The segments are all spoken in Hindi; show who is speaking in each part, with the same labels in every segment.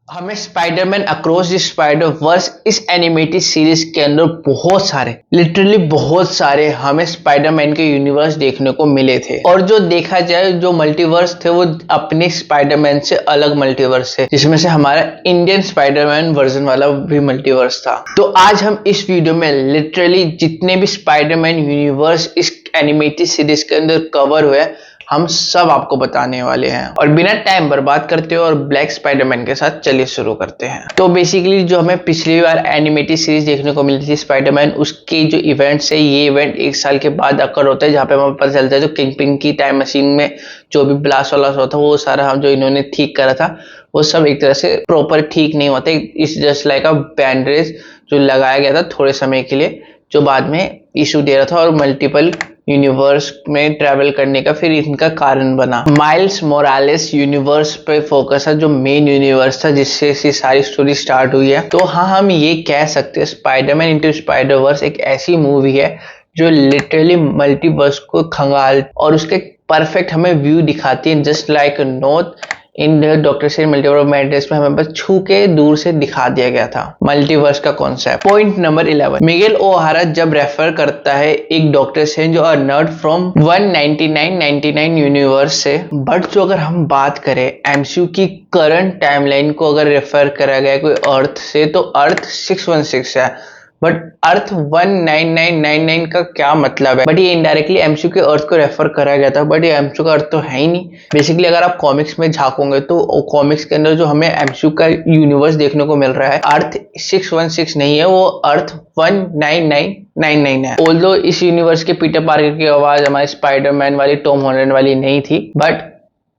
Speaker 1: हमें Spiderman across the Spider Verse इस एनिमेटेड सीरीज के अंदर बहुत सारे लिटरली बहुत सारे हमें स्पाइडरमैन के यूनिवर्स देखने को मिले थे। और जो देखा जाए जो मल्टीवर्स थे वो अपने स्पाइडरमैन से अलग मल्टीवर्स थे, जिसमें से हमारा इंडियन स्पाइडरमैन वर्जन वाला भी मल्टीवर्स था। तो आज हम इस वीडियो में लिटरली जितने भी स्पाइडरमैन यूनिवर्स इस एनिमेटेड सीरीज के अंदर कवर हुए हम सब आपको बताने वाले हैं। और बिना टाइम बर्बाद करते हुए और ब्लैक स्पाइडरमैन के साथ चलिए शुरू करते हैं। तो बेसिकली जो हमें पिछली बार एनिमेटेड सीरीज देखने को मिली थी स्पाइडरमैन, उसके जो इवेंट्स है ये इवेंट 1 साल के बाद अकर होता है, जहाँ पे हमें पता चलता है जो किंग पिंग की टाइम मशीन में जो भी ब्लास्ट वाला होता है वो सारा हम जो इन्होंने ठीक करा था वो सब एक तरह से प्रॉपर ठीक नहीं होता। It's just like a bandage जो लगाया गया था थोड़े समय के लिए, जो बाद में इशू दे रहा था और मल्टीपल यूनिवर्स में ट्रैवल करने का फिर इनका कारण बना। माइल्स मोरालेस यूनिवर्स पे फोकस है, जो मेन यूनिवर्स था जिससे इसी सारी स्टोरी स्टार्ट हुई है। तो हाँ, हम ये कह सकते हैं स्पाइडरमैन इनटू स्पाइडरवर्स एक ऐसी मूवी है जो लिटरली मल्टीवर्स को खंगाल और उसके परफेक्ट हमें व्यू दिखाती है, just like not in doctor strange multiverse of madness में हमें बस छू के दूर से दिखा दिया गया था मल्टीवर्स का कॉन्सेप्ट। पॉइंट नंबर 11, मिगेल ओहारा जब रेफर करता है एक डॉक्टर स्ट्रेंज जो नर्ड फ्रॉम 199 यूनिवर्स से, बट जो अगर हम बात करें एमसीयू की करंट टाइमलाइन को अगर रेफर करा गया कोई अर्थ से तो अर्थ 616 है, बट अर्थ 19999 का क्या मतलब है? बट ये इनडायरेक्टली एमसीयू के अर्थ को रेफर करा गया था, बट ये एमसीयू का अर्थ तो है ही नहीं। बेसिकली अगर आप कॉमिक्स में झांकोगे तो कॉमिक्स के अंदर जो हमें एमसीयू का यूनिवर्स देखने को मिल रहा है अर्थ 616 नहीं है, वो अर्थ 19999 है। ऑल्दो इस यूनिवर्स के पीटर पार्कर की आवाज हमारे स्पाइडरमैन वाली टॉम हॉलैंड वाली नहीं थी, बट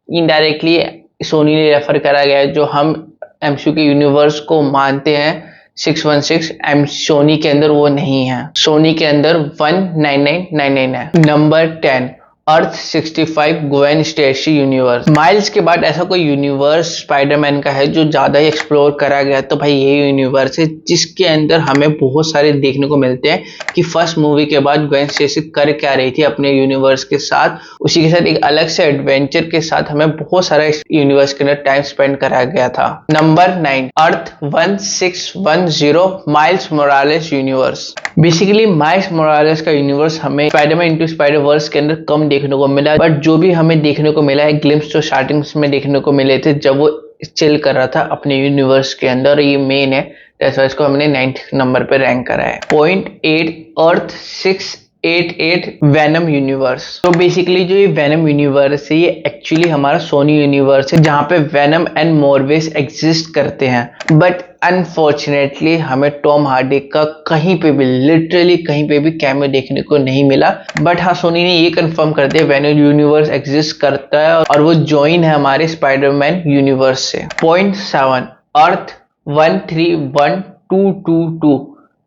Speaker 1: इनडायरेक्टली सोनी ने रेफर करा गया है। जो हम एमसीयू के यूनिवर्स को मानते हैं 616 सोनी के अंदर वो नहीं है, सोनी के अंदर 19999 है। नंबर 10, अर्थ 65 ग्वेन स्टेसी यूनिवर्स। माइल्स के बाद ऐसा कोई यूनिवर्स स्पाइडरमैन का है जो ज्यादा ही एक्सप्लोर करा गया तो भाई ये यूनिवर्स है, जिसके अंदर हमें बहुत सारे देखने को मिलते हैं कि फर्स्ट मूवी के बाद ग्वेन स्टेसी कर क्या रही थी अपने यूनिवर्स के साथ। उसी के साथ एक अलग से एडवेंचर के साथ हमें बहुत सारा इस यूनिवर्स के अंदर टाइम स्पेंड करा गया था। नंबर 9, अर्थ 1610 miles Morales universe. Basically miles Morales का यूनिवर्स हमें स्पाइडरमैन इनटू स्पाइडरवर्स के अंदर कम देखने को मिला, बट जो भी हमें देखने को मिला है ग्लिम्स जो स्टार्टिंग में देखने को मिले थे जब वो चिल कर रहा था अपने यूनिवर्स के अंदर, ये मेन है, जैसा इसको हमने 9th नंबर पे रैंक करा है। पॉइंट 8, अर्थ 688 वेनम यूनिवर्स। तो बेसिकली जो ये वेनम यूनिवर्स है ये एक्चुअली हमारा सोनी यूनिवर्स है, जहाँ पे वेनम एंड मोरवेस एग्जिस्ट करते हैं। बट अनफॉर्चुनेटली हमें टॉम हार्डी का कहीं पे भी लिटरली कहीं पे भी कैमियो देखने को नहीं मिला। बट हाँ, सोनी ने ये कंफर्म कर दिया वेनम यूनिवर्स एग्जिस्ट करता है और वो ज्वाइन है हमारे स्पाइडरमैन यूनिवर्स से। पॉइंट 7, अर्थ 131222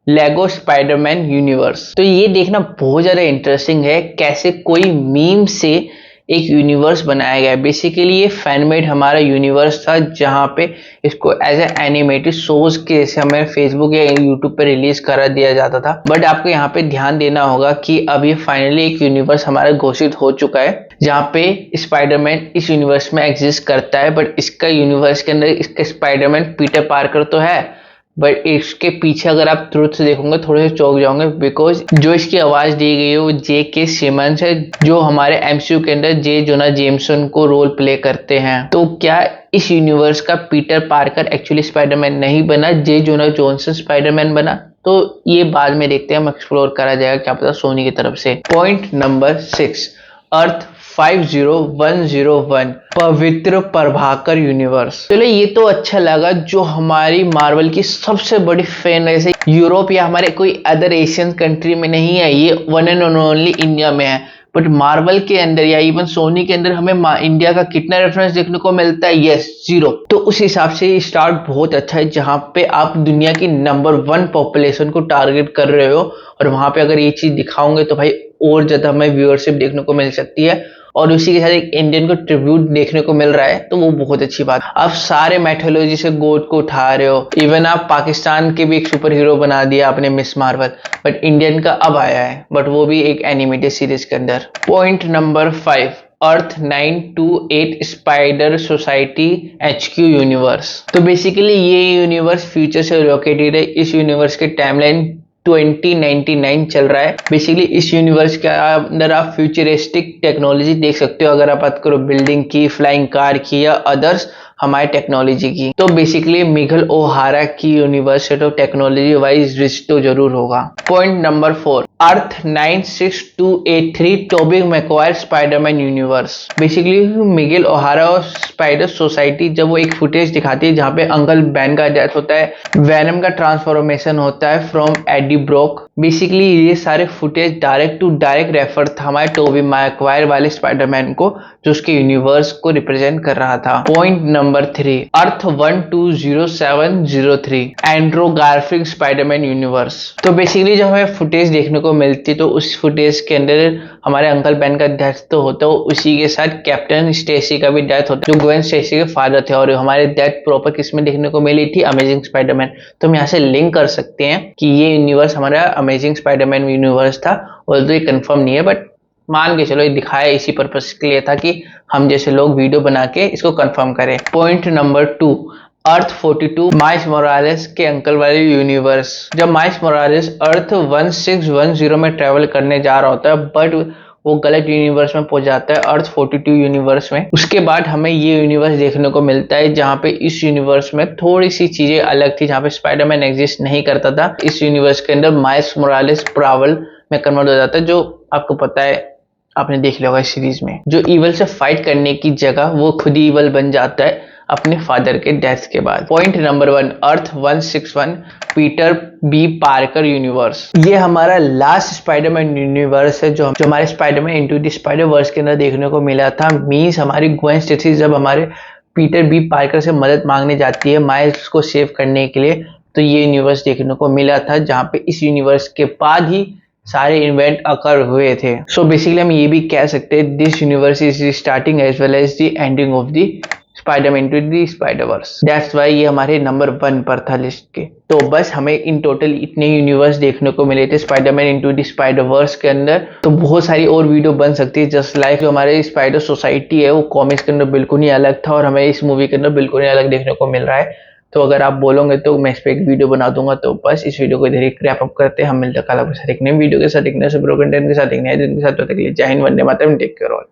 Speaker 1: लेगो स्पाइडरमैन यूनिवर्स। तो ये देखना बहुत ज्यादा इंटरेस्टिंग है कैसे कोई मीम से एक यूनिवर्स बनाया गया है। बेसिकली ये फैनमेड हमारा यूनिवर्स था, जहाँ पे इसको एज ए एनिमेटेड शोज के जैसे हमें फेसबुक या यूट्यूब पे रिलीज करा दिया जाता था। बट आपको यहाँ पे ध्यान देना होगा कि अब ये फाइनली एक यूनिवर्स हमारा घोषित हो चुका है, जहाँ पे स्पाइडरमैन इस यूनिवर्स में एग्जिस्ट करता है। बट इसका यूनिवर्स के अंदर इसका स्पाइडरमैन पीटर पार्कर तो है, बट इसके पीछे अगर आप ट्रुथ से देखोगे थोड़े से चौंक जाओगे, बिकॉज जो इसकी आवाज दी गई है वो J.K. सिमंस है, जो हमारे एमसीयू के अंदर जे जोना जेमसन को रोल प्ले करते हैं। तो क्या इस यूनिवर्स का पीटर पार्कर एक्चुअली स्पाइडरमैन नहीं बना, जे जोना जॉनसन स्पाइडरमैन बना? तो ये बाद में देखते हैं, हम एक्सप्लोर करा जाएगा, क्या पता सोनी की तरफ से। पॉइंट नंबर 6, अर्थ 50101 पवित्र प्रभाकर यूनिवर्स। चलो ये तो अच्छा लगा, जो हमारी मार्वल की सबसे बड़ी फैन है यूरोप या हमारे कोई अदर एशियन कंट्री में नहीं है, ये वन एंड ओनली इंडिया में है। बट मार्वल के अंदर या इवन सोनी के अंदर हमें इंडिया का कितना रेफरेंस देखने को मिलता है? यस, 0। तो उस हिसाब से ये स्टार्ट बहुत अच्छा है, जहां पे आप दुनिया की नंबर 1 पॉपुलेशन को टारगेट कर रहे हो और वहां पे अगर ये चीज दिखाओगे तो भाई और ज्यादा हमें व्यूअरशिप देखने को मिल सकती है। और उसी के साथ एक इंडियन को ट्रिब्यूट देखने को मिल रहा है, तो वो बहुत अच्छी बात। आप सारे मैथोलॉजी से गोड को उठा रहे हो, इवन आप पाकिस्तान के भी एक सुपर हीरो बना दिया आपने मिस मार्वल, बट इंडियन का अब आया है, बट वो भी एक एनिमेटेड सीरीज के अंदर। पॉइंट नंबर 5, अर्थ 928 स्पाइडर सोसाइटी HQ यूनिवर्स। तो बेसिकली ये यूनिवर्स फ्यूचर से लोकेटेड है। इस यूनिवर्स के टाइमलाइन 2099 चल रहा है। बेसिकली इस यूनिवर्स के अंदर आप फ्यूचरिस्टिक टेक्नोलॉजी देख सकते हो, अगर आप बात करो बिल्डिंग की, फ्लाइंग कार की या अदर्स हमारे टेक्नोलॉजी की। तो बेसिकली मिगल ओहारा की यूनिवर्स है, तो टेक्नोलॉजी वाइज रिच तो जरूर होगा। Point number 4, Earth 96283 Tobey Maguire Spiderman universe. Basically Miguel O'Hara और स्पाइडर सोसाइटी जब वो एक फुटेज दिखाती है जहाँ पे अंकल बेन का डेथ होता है, वेनम का ट्रांसफॉर्मेशन होता है फ्रॉम एडी ब्रोक। बेसिकली ये सारे footage direct to direct refer था हमारे टोबी मैक्वायर वाले स्पाइडरमैन को, जो उसके यूनिवर्स को रिप्रेजेंट कर रहा था। पॉइंट नंबर 3, अर्थ 120703 एंड्रो गारफिल्ड स्पाइडरमैन यूनिवर्स। तो बेसिकली जब हमें फुटेज देखने को मिलती तो उस फुटेज के अंदर हमारे अंकल बेन का डेथ तो होता है, उसी के साथ कैप्टन स्टेसी का भी डेथ होता है, जो ग्वेन स्टेसी के फादर थे। और हमारे डेथ प्रॉपर किसमें देखने को मिली थी? Amazing Spiderman. तो हम यहाँ से लिंक कर सकते हैं कि ये यूनिवर्स हमारा अमेजिंग स्पाइडरमैन यूनिवर्स था। और तो ये कंफर्म नहीं है, बट मान के चलो ये दिखाया इसी पर्पस के लिए था कि हम जैसे लोग वीडियो बना के इसको कंफर्म करें। पॉइंट नंबर 2, अर्थ 42 माइल्स मोरालेस के अंकल वाले यूनिवर्स। जब माइल्स मोरालेस अर्थ 1610 में ट्रेवल करने जा रहा होता है, बट वो गलत यूनिवर्स में पहुंच जाता है, अर्थ 42 यूनिवर्स में। उसके बाद हमें ये यूनिवर्स देखने को मिलता है जहाँ पे इस यूनिवर्स में थोड़ी सी चीजें अलग थी, जहाँ पे स्पाइडरमैन एग्जिस्ट नहीं करता था। इस यूनिवर्स के अंदर माइल्स मोरालेस प्रावल में कन्वर्ट हो जाता है, जो आपको पता है, आपने देख लिया होगा इस सीरीज में। जो इवल से फाइट करने की जगह वो खुद ही इवल बन जाता है अपने फादर के डेथ के बाद। Point number 1, Earth 161 Peter B Parker universe. ये हमारा लास्ट स्पाइडरमैन यूनिवर्स है जो हमारे Spiderman into the Spider Verse के अंदर देखने को मिला था। मींस हमारी ग्वेन स्टेसी जब हमारे पीटर बी पार्कर से मदद मांगने जाती है माइल्स को सेव करने के लिए, तो ये यूनिवर्स देखने को मिला था, जहाँ पे इस यूनिवर्स के बाद ही सारे इवेंट अकर हुए थे। सो बेसिकली हम ये भी कह सकते हैं this universe is starting as well as the ending of the Spiderman into the Spiderverse. That's why ये हमारे नंबर 1 पर था लिस्ट के। तो बस हमें इन टोटल इतने यूनिवर्स देखने को मिले थे स्पाइडरमैन इनटू द स्पाइडरवर्स के अंदर। तो बहुत सारी और वीडियो बन सकती है, जस्ट लाइक जो हमारे स्पाइडर सोसाइटी है वो कॉमिक्स के अंदर बिल्कुल ही अलग था और हमें इस मूवी के अंदर बिल्कुल ही अलग देखने को मिल रहा है। तो अगर आप बोलोगे तो मैं इस पर एक वीडियो बना दूंगा। तो बस इस वीडियो को इधर ही रैप अप करते हैं। हम मिलते हैं कल आपके साथ एक नई वीडियो के साथ, एक नए सुपर कंटेंट के साथ, एक नए दिन के साथ। तो तक के लिए जय Hind, Vande Mataram, take care all.